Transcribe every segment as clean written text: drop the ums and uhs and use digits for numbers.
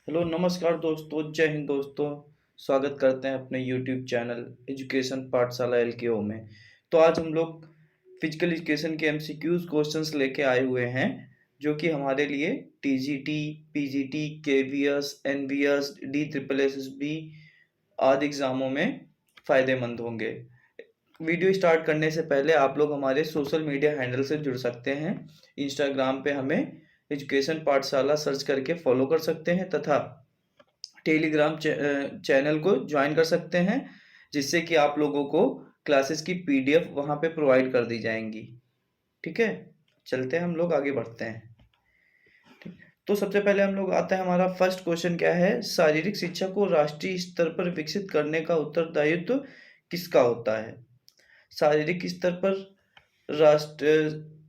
Hello नमस्कार दोस्तों, जय हिंद दोस्तों। स्वागत करते हैं अपने यूट्यूब चैनल एजुकेशन पाठशाला एलकेओ में। तो आज हम लोग फिजिकल एजुकेशन के एमसीक्यूज क्वेश्चंस लेके आए हुए हैं, जो कि हमारे लिए TGT, PGT, KVS, NVS, D triple SSB आदि एग्जामों में फायदेमंद होंगे। वीडियो स्टार्ट करने से पहले आप लोग हमारे सोशल मीडिया हैंडल से जुड़ सकते हैं। इंस्टाग्राम पे हमें एजुकेशन पाठशाला सर्च करके फॉलो कर सकते हैं तथा टेलीग्राम चैनल को ज्वाइन कर सकते हैं, जिससे कि आप लोगों को क्लासेस की पीडीएफ वहां पे प्रोवाइड कर दी जाएंगी। ठीक है, चलते हैं, हम लोग आगे बढ़ते हैं। ठीक, तो सबसे पहले हम लोग आता है, हमारा फर्स्ट क्वेश्चन क्या है, शारीरिक शिक्षा को राष्ट्रीय स्तर पर विकसित करने का उत्तरदायित्व किसका होता है। शारीरिक स्तर पर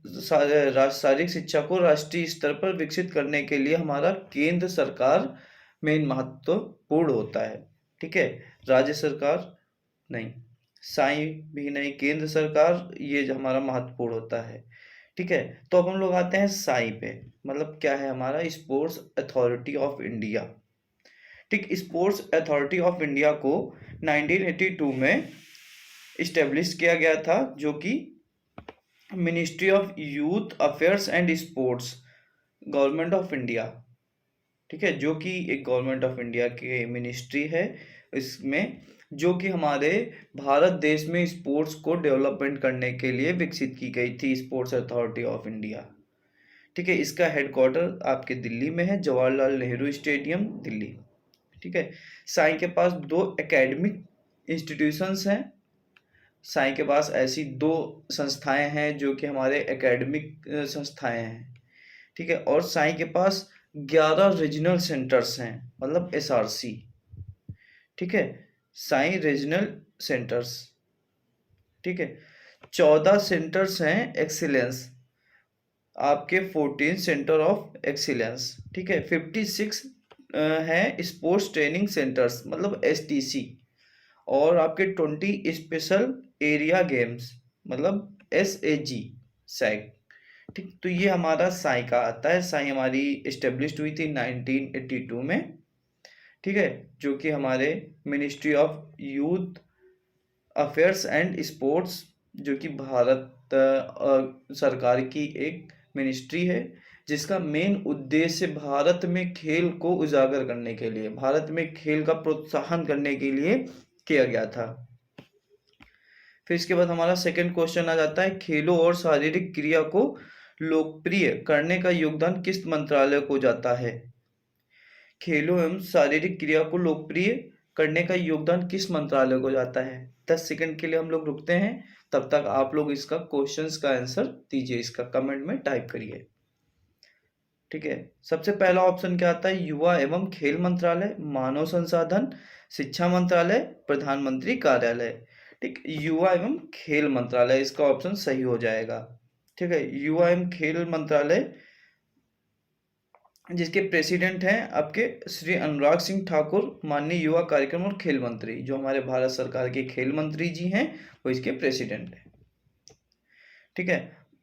शारीरिक शिक्षा को राष्ट्रीय स्तर पर विकसित करने के लिए हमारा केंद्र सरकार में महत्वपूर्ण होता है। ठीक है, राज्य सरकार नहीं, साई भी नहीं, केंद्र सरकार ये जो हमारा महत्वपूर्ण होता है। ठीक है, तो अब हम लोग आते हैं साई पे, मतलब क्या है हमारा, स्पोर्ट्स अथॉरिटी ऑफ इंडिया। ठीक, स्पोर्ट्स अथॉरिटी ऑफ इंडिया को 1982 में इस्टेब्लिश किया गया था, जो कि ministry of youth affairs and sports, government of India, ठीक है, जो कि एक गवर्नमेंट ऑफ इंडिया की मिनिस्ट्री है इसमें, जो कि हमारे भारत देश में स्पोर्ट्स को डेवलपमेंट करने के लिए विकसित की गई थी, स्पोर्ट्स अथॉरिटी ऑफ इंडिया। ठीक है, इसका हेडक्वार्टर आपके दिल्ली में है, जवाहरलाल नेहरू स्टेडियम, दिल्ली। ठीक है, साई के पास दो एकेडमिक इंस्टीट्यूशंस हैं। साई के पास ऐसी दो संस्थाएं हैं जो कि हमारे एकेडमिक संस्थाएं हैं। ठीक है, और साई के पास 11 रीजनल सेंटर्स हैं, मतलब एसआरसी। ठीक है, साई रीजनल सेंटर्स। ठीक है, 14 सेंटर्स हैं एक्सीलेंस, आपके 14 सेंटर ऑफ एक्सीलेंस। ठीक है, 56 हैं स्पोर्ट्स ट्रेनिंग सेंटर्स, मतलब एसटीसी, और आपके 20 स्पेशल एरिया गेम्स, मतलब एसएजी, सैग। ठीक, तो ये हमारा साई का आता है। साई हमारी इस्टेब्लिश्ड हुई थी 1982 में। ठीक है, जो कि हमारे ministry of youth affairs and sports, जो कि भारत सरकार की एक मिनिस्ट्री है, जिसका मेन उद्देश्य भारत में खेल को उजागर करने के लिए, भारत में खेल का प्रोत्साहन करने के लिए किया गया था। फिर इसके बाद हमारा सेकंड क्वेश्चन आ जाता है, खेलों और शारीरिक क्रिया को लोकप्रिय करने का योगदान किस मंत्रालय को जाता है। खेलों एवं शारीरिक क्रिया को लोकप्रिय करने का योगदान किस मंत्रालय को जाता है। 10 सेकंड के लिए हम लोग रुकते हैं, तब तक आप लोग इसका क्वेश्चंस का आंसर दीजिए, इसका कमेंट में टाइप करिए। ठीक है, सबसे पहला ऑप्शन क्या आता है, युवा एवं खेल मंत्रालय, मानव संसाधन, शिक्षा मंत्रालय, प्रधानमंत्री कार्यालय। ठीक, युवा एवं खेल मंत्रालय इसका ऑप्शन सही हो जाएगा। ठीक है, युवा एवं खेल मंत्रालय, जिसके प्रेसिडेंट हैं आपके श्री अनुराग सिंह ठाकुर, माननीय युवा कार्यक्रम और खेल मंत्री, जो हमारे भारत सरकार के खेल मंत्री जी हैं, वो इसके प्रेसिडेंट हैं। ठीक है,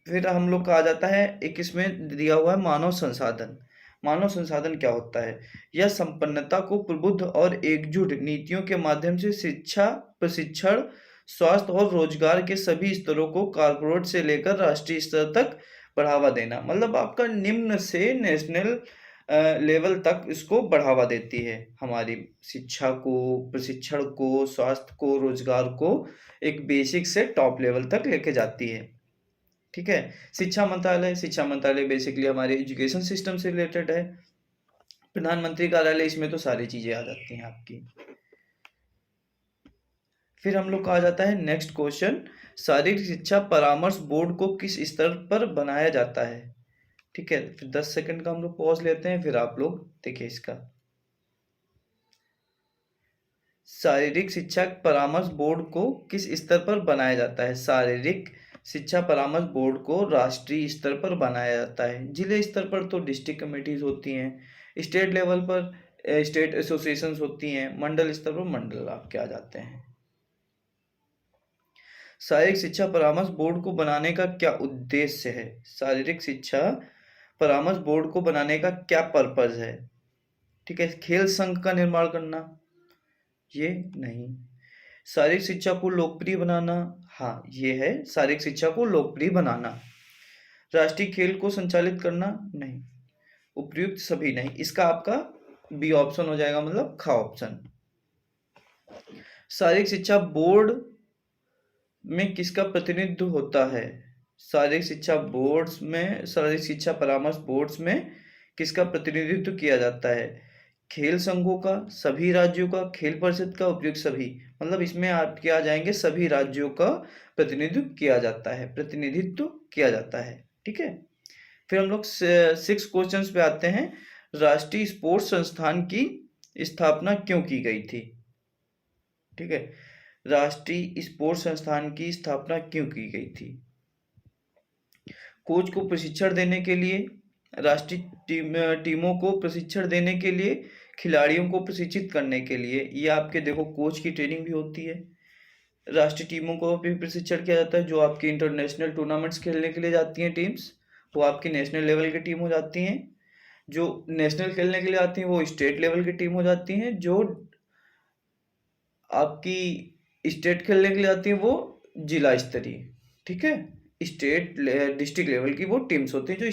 फिर हम लोग का आ जाता है, एक इसमें दिया हुआ है मानव संसाधन। मानव संसाधन क्या होता है, यह संपन्नता को प्रबुद्ध और एकजुट नीतियों के माध्यम से शिक्षा, प्रशिक्षण, स्वास्थ्य और रोजगार के सभी स्तरों को कॉर्पोरेट से लेकर राष्ट्रीय स्तर तक बढ़ावा देना, मतलब आपका निम्न से नेशनल लेवल तक इसको बढ़ावा देती है। हमारी शिक्षा को, प्रशिक्षण को, स्वास्थ्य को, रोजगार को एक बेसिक से टॉप लेवल तक लेके जाती है। ठीक है, शिक्षा मंत्रालय, शिक्षा मंत्रालय बेसिकली हमारे एजुकेशन सिस्टम से रिलेटेड है। प्रधानमंत्री कार्यालय, इसमें तो सारी चीजें आ जाती हैं आपकी। फिर हम लोग का आ जाता है नेक्स्ट क्वेश्चन, शारीरिक शिक्षा परामर्श बोर्ड को किस स्तर पर बनाया जाता है। ठीक है, फिर 10 सेकंड का हम लोग पॉज लेते हैं, फिर आप लोग देखिए इसका। शारीरिक शिक्षा परामर्श बोर्ड को किस स्तर पर बनाया जाता है। शारीरिक शिक्षा परामर्श बोर्ड को राष्ट्रीय स्तर पर बनाया जाता है। जिले स्तर पर तो डिस्ट्रिक्ट कमेटीज होती हैं, स्टेट लेवल पर स्टेट एसोसिएशन होती हैं, मंडल स्तर पर मंडल आपके आ जाते हैं। शारीरिक शिक्षा परामर्श बोर्ड को बनाने का क्या उद्देश्य है। शारीरिक शिक्षा परामर्श बोर्ड को बनाने का क्या पर्पज है। ठीक है। खेल संघ का निर्माण करना, ये नहीं। शारीरिक शिक्षा को लोकप्रिय बनाना, हाँ ये है, शारीरिक शिक्षा को लोकप्रिय बनाना। राष्ट्रीय खेल को संचालित करना, नहीं। उपयुक्त सभी नहीं, इसका आपका बी ऑप्शन हो जाएगा, मतलब ख ऑप्शन। शारीरिक शिक्षा बोर्ड में किसका प्रतिनिधित्व होता है? शारीरिक शिक्षा बोर्ड्स में, शारीरिक शिक्षा परामर्श बोर्ड्स में किसका प्रतिनिधित्व किया जाता है? खेल संघों का, सभी राज्यों का, खेल परिषद का, उपयुक्त सभी। मतलब इसमें आपके आ जाएंगे सभी राज्यों का प्रतिनिधित्व किया जाता है, प्रतिनिधित्व किया जाता है। ठीक है। फिर हम लोग 6 क्वेश्चंस पे आते हैं। राष्ट्रीय स्पोर्ट्स संस्थान की स्थापना क्यों की गई थी? ठीक है, राष्ट्रीय स्पोर्ट्स संस्थान की स्थापना क्यों की गई थी? कोच को प्रशिक्षण देने के लिए, राष्ट्रीय टीमों को प्रशिक्षण देने के लिए, खिलाड़ियों को प्रशिक्षित करने के लिए। ये आपके देखो कोच की ट्रेनिंग भी होती है। राष्ट्रीय टीमों को भी प्रशिक्षण किया जाता है, जो आपकी इंटरनेशनल टूर्नामेंट्स खेलने के लिए जाती हैं टीम्स, वो आपकी नेशनल लेवल की टीम हो जाती हैं। जो नेशनल खेलने के लिए आती हैं वो स्टेट लेवल की टीम हो जाती हैं। जो आपकी स्टेट खेलने के लिए आती है वो जिला स्तरीय, ठीक है, स्टेट डिस्ट्रिक्ट लेवल की वो टीम्स होती हैं। जो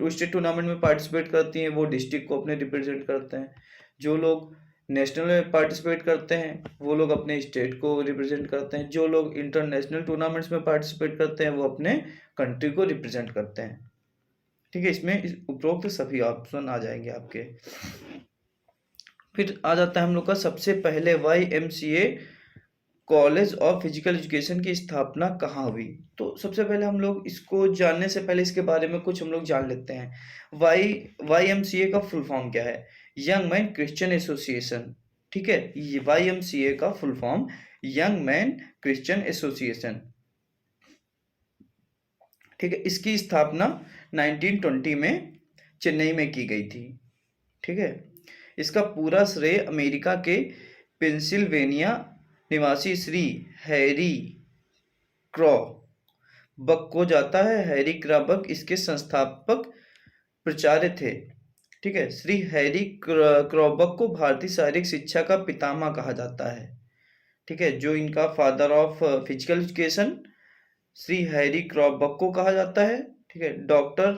स्टेट टूर्नामेंट में पार्टिसिपेट करती हैं वो डिस्ट्रिक्ट को अपने रिप्रेजेंट करते हैं। जो लोग नेशनल में पार्टिसिपेट करते हैं वो लोग अपने स्टेट को रिप्रेजेंट करते हैं। जो लोग इंटरनेशनल टूर्नामेंट्स में पार्टिसिपेट करते हैं वो अपने कंट्री को रिप्रेजेंट करते हैं। ठीक है, इसमें उपरोक्त सभी ऑप्शन आ जाएंगे आपके। फिर आ जाता है हम लोग का सबसे पहले YMCA college of physical education की स्थापना कहाँ हुई? तो सबसे पहले हम लोग इसको जानने से पहले इसके बारे में कुछ हम लोग जान लेते हैं। YMCA का फुल फॉर्म क्या है? Young man Christian association. ठीक है, ये YMCA का full form young man Christian association. ठीक है, इसकी स्थापना 1920 में चेन्नई में की गई थी। ठीक है, इसका पूरा श्रेय अमेरिका के पेंसिल्वेनिया निवासी श्री हैरी क्रॉबक को जाता है। हैरी क्रॉबक इसके संस्थापक प्राचार्य थे। ठीक है, श्री हैरी क्रॉबक को भारतीय शारीरिक शिक्षा का पितामह कहा जाता है। ठीक है, जो इनका father of physical education Shri Harry Crowe Buck को कहा जाता है। ठीक है, डॉक्टर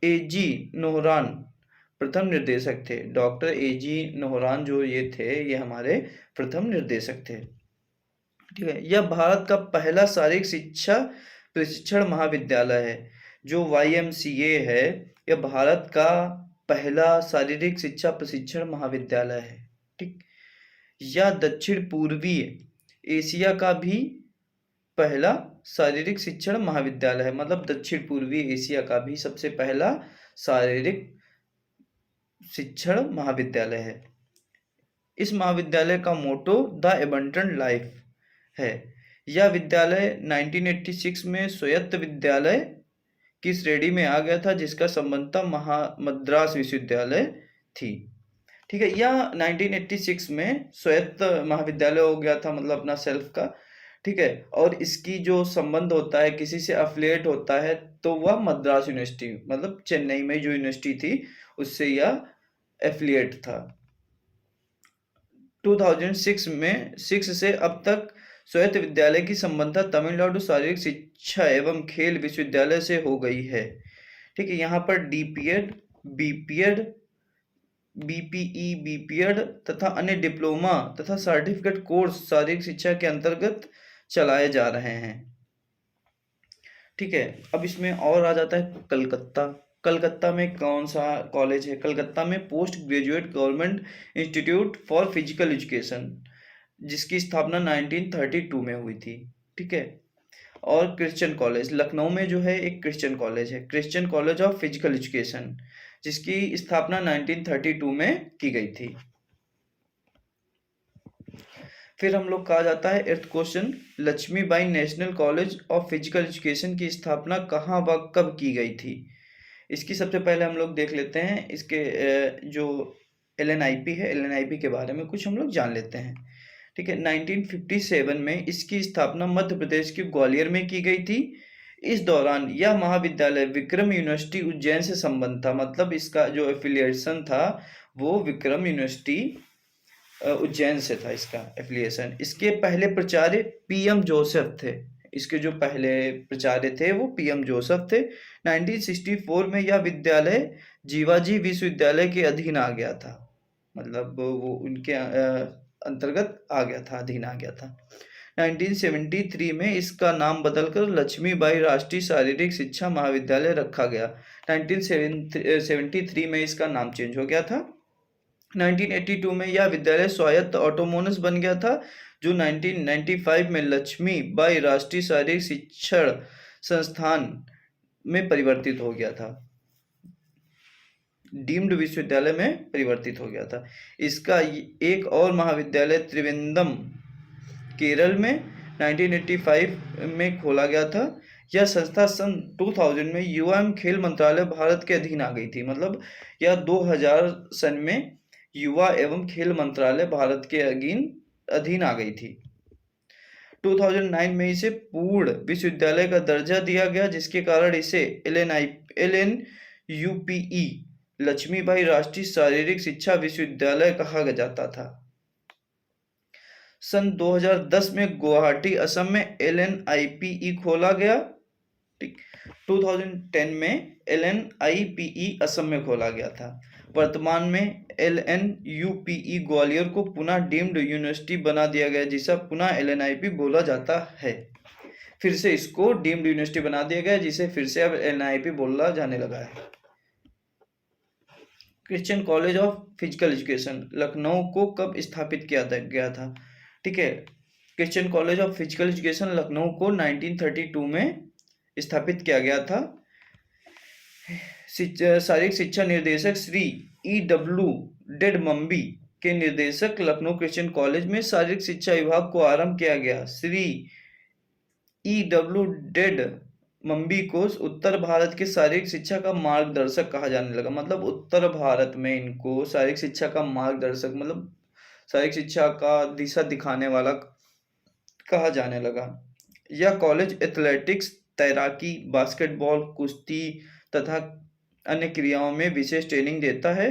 AG नोहरान प्रथम निर्देशक थे। डॉक्टर AG नोहरान जो ये थे, ये हमारे प्रथम निर्देशक थे। ठीक है, यह भारत का पहला शारीरिक शिक्षा प्रशिक्षण महाविद्यालय है। जो YMCA है, यह भारत का पहला शारीरिक शिक्षा प्रशिक्षण महाविद्यालय है। ठीक, यह दक्षिण पूर्वी एशिया का भी पहला शारीरिक शिक्षण महाविद्यालय है। मतलब दक्षिण पूर्वी एशिया का भी सबसे पहला शारीरिक शिक्षण महाविद्यालय है। इस महाविद्यालय का मोटो द एबंडेंट लाइफ है। यह विद्यालय 1986 में स्वायत्त विद्यालय की श्रेणी में आ गया था, जिसका संबंधता मद्रास विश्वविद्यालय थी। ठीक है, यह 1986 में स्वायत्त महाविद्यालय हो गया था, मतलब अपना सेल्फ का। ठीक है, और इसकी जो संबंध होता है, किसी से अफिलिएट होता है, तो वह मद्रास यूनिवर्सिटी, मतलब चेन्नई में जो यूनिवर्सिटी थी उससे यह एफिलिएट था। 2006 में 6 से अब तक स्वायत्त विद्यालय की संबंधता तमिलनाडु शारीरिक शिक्षा एवं खेल विश्वविद्यालय से हो गई है। ठीक है, यहाँ पर DPED, BPED, BPE, BPED तथा अन्य डिप्लोमा तथा सर्टिफिकेट कोर्स शारीरिक शिक्षा के अंतर्गत चलाए जा रहे हैं। ठीक है, अब इसमें और आ जाता है कलकत्ता। कलकत्ता में कौन सा कॉलेज है? कलकत्ता में post graduate government institute for physical education, जिसकी स्थापना 1932 में हुई थी। ठीक है, और क्रिश्चियन कॉलेज लखनऊ में जो है एक क्रिश्चियन कॉलेज है, Christian college of physical education, जिसकी स्थापना 1932 में की गई थी। फिर हम लोग कहा जाता है 8th question, Lakshmibai national college of physical education की स्थापना कहाँ व कब की गई थी? इसकी सबसे पहले हम लोग देख लेते हैं, इसके जो LNIP है, LNIP के बारे में कुछ हम लोग जान लेते हैं। ठीक है, 1957 में इसकी स्थापना मध्य प्रदेश के ग्वालियर में की गई थी। इस दौरान यह महाविद्यालय विक्रम यूनिवर्सिटी उज्जैन से संबंध था, मतलब इसका जो एफिलिएशन था वो विक्रम यूनिवर्सिटी उज्जैन से था इसका एफिलिएशन। इसके पहले प्राचार्य पीएम जोसेफ थे, इसके जो पहले प्राचार्य थे वो पीएम जोसेफ थे। 1964 में यह विद्यालय जीवाजी विश्वविद्यालय के अधीन आ गया था, मतलब वो उनके अंतर्गत आ गया था, अधीन आ गया था। 1973 में इसका नाम बदलकर लक्ष्मीबाई राष्ट्रीय शारीरिक शिक्षा महाविद्यालय रखा गया। 1973 में इसका नाम चेंज हो गया था। 1982 में यह विद्यालय स्वायत्त ऑटोनोमस बन गया था, जो 1995 में लक्ष्मीबाई राष्ट्रीय शारीरिक शिक्षण संस्थान में परिवर्तित हो गया था, डीम्ड विश्वविद्यालय में परिवर्तित हो गया था। इसका एक और महाविद्यालय त्रिवेंद्रम केरल में 1985 में खोला गया था। यह संस्था सन 2000 में युवा एवं खेल मंत्रालय भारत के अधीन आ गई थी, मतलब यह 2000 सन में युवा एवं खेल मंत्रालय भारत के अधीन आ गई थी। 2009 में इसे पूर्ण विश्वविद्यालय का दर्जा दिया गया, जिसके कारण इसे LNUPE लक्ष्मीबाई राष्ट्रीय शारीरिक शिक्षा विश्वविद्यालय कहा जाता था। सन 2010 में गुवाहाटी असम में LNIPE खोला गया। 2010 में LNIPE असम में खोला गया था। वर्तमान में LNUPE ग्वालियर को पुनः डीम्ड यूनिवर्सिटी बना दिया गया, जिसे पुनः LNIP बोला जाता है। फिर से इसको डीम्ड यूनिवर्सिटी बना दिया गया, जिसे फिर से अब LNIP बोला जाने लगा है। Christian college of physical education Lucknow को कब स्थापित किया गया था? ठीक है, Christian college of physical education Lucknow को 1932 में स्थापित किया गया था। शारीरिक शिक्षा निर्देशक श्री EW डेडमंबी के निर्देशक लखनऊ क्रिश्चियन कॉलेज में शारीरिक शिक्षा विभाग को आरंभ किया गया। श्री EW डेडमंबी को उत्तर भारत के शारीरिक शिक्षा का मार्गदर्शक कहा जाने लगा, मतलब उत्तर भारत में इनको शारीरिक शिक्षा का मार्गदर्शक, मतलब शारीरिक शिक्षा का दिशा दिखाने वाला कहा जाने लगा। यह कॉलेज एथलेटिक्स, तैराकी, बास्केटबॉल, कुश्ती तथा अन्य क्रियाओं में विशेष ट्रेनिंग देता है।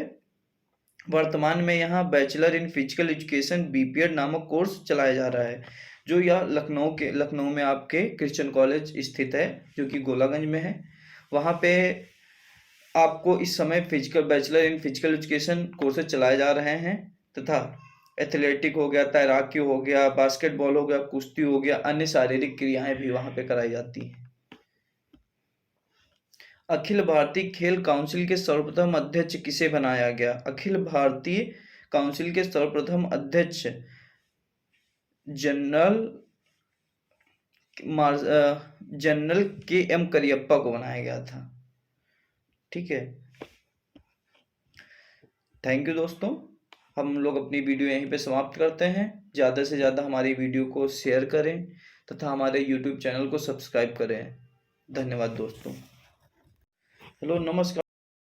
वर्तमान में यहाँ bachelor in physical education BPED नामक कोर्स चलाया जा रहा है, जो यह लखनऊ में आपके क्रिश्चियन कॉलेज स्थित है, जो कि गोलागंज में है। वहाँ पे आपको इस समय bachelor in physical education courses चलाए जा रहे हैं, तथा एथलेटिक हो गया, तैराकी हो गया, बास्केटबॉल हो गया, कुश्ती हो गया, अन्य शारीरिक क्रियाएं भी वहां पे कराई जाती हैं। अखिल भारतीय खेल काउंसिल के सर्वप्रथम अध्यक्ष किसे बनाया गया? अखिल भारतीय काउंसिल के सर्वप्रथम अध्यक्ष जनरल KM करियप्पा को बनाया गया था। ठीक है, थैंक यू दोस्तों। हम लोग अपनी वीडियो यहीं पे समाप्त करते हैं। ज़्यादा से ज़्यादा हमारी वीडियो को शेयर करें तथा हमारे YouTube चैनल को सब्सक्राइब करें। धन्यवाद दोस्तों। हेलो, नमस्कार।